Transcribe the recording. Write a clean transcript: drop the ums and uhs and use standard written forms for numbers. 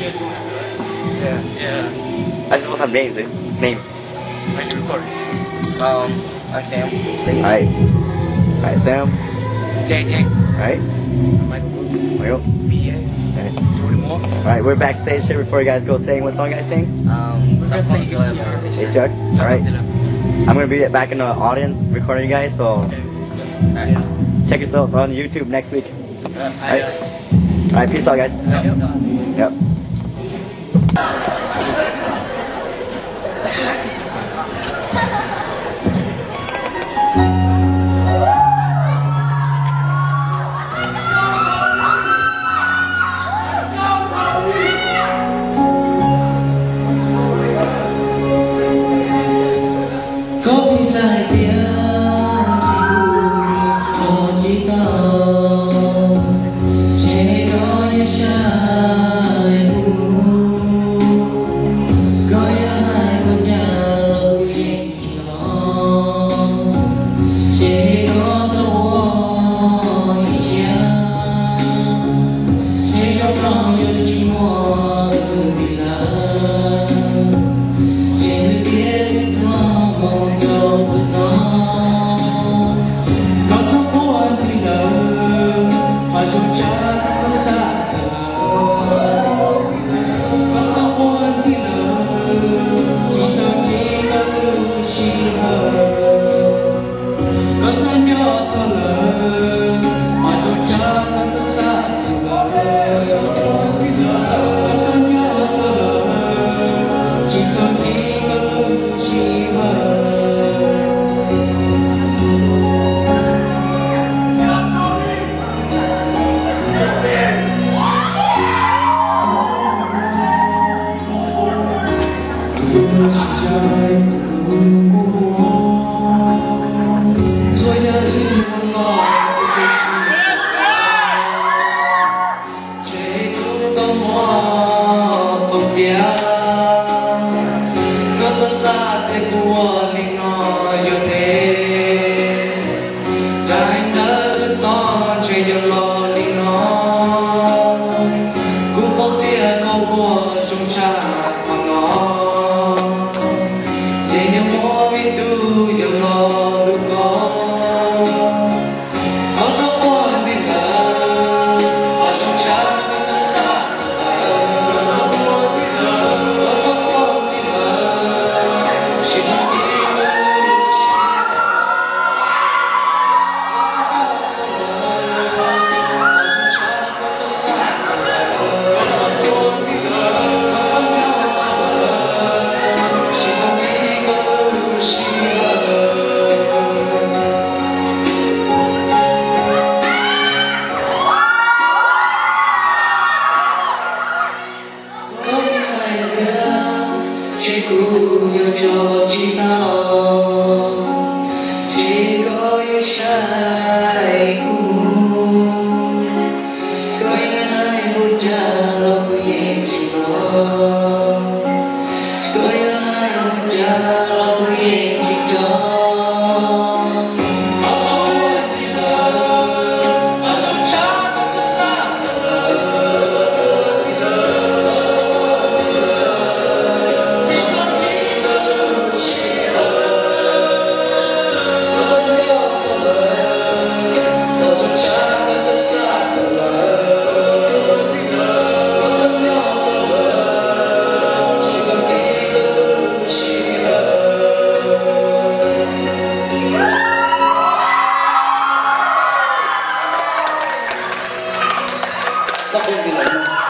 Yeah. I just want some names, dude. Name. Are you recording? I'm Sam. Alright, Sam. JJ. Alright. Michael. BA. Jordan Moore. Alright, we're backstage here before you guys go sing. What song you guys sing? We're gonna sing Hey Chuck. Alright. I'm gonna be back in the audience recording you guys, so check yourself on YouTube next week. Alright, peace out guys. Yep. Có biết sai tiếng chỉ tao chỉ có những sai buồn có ai cũng nhớ chuyện nó chỉ có tôi chỉ có con yêu chỉ mua thì là chỉ biết cho chỉ tao chỉ có yêu sai cùng có ai muốn trả lo của em chỉ lo có ai muốn trả lo của em chỉ cho Sắp đến gì này?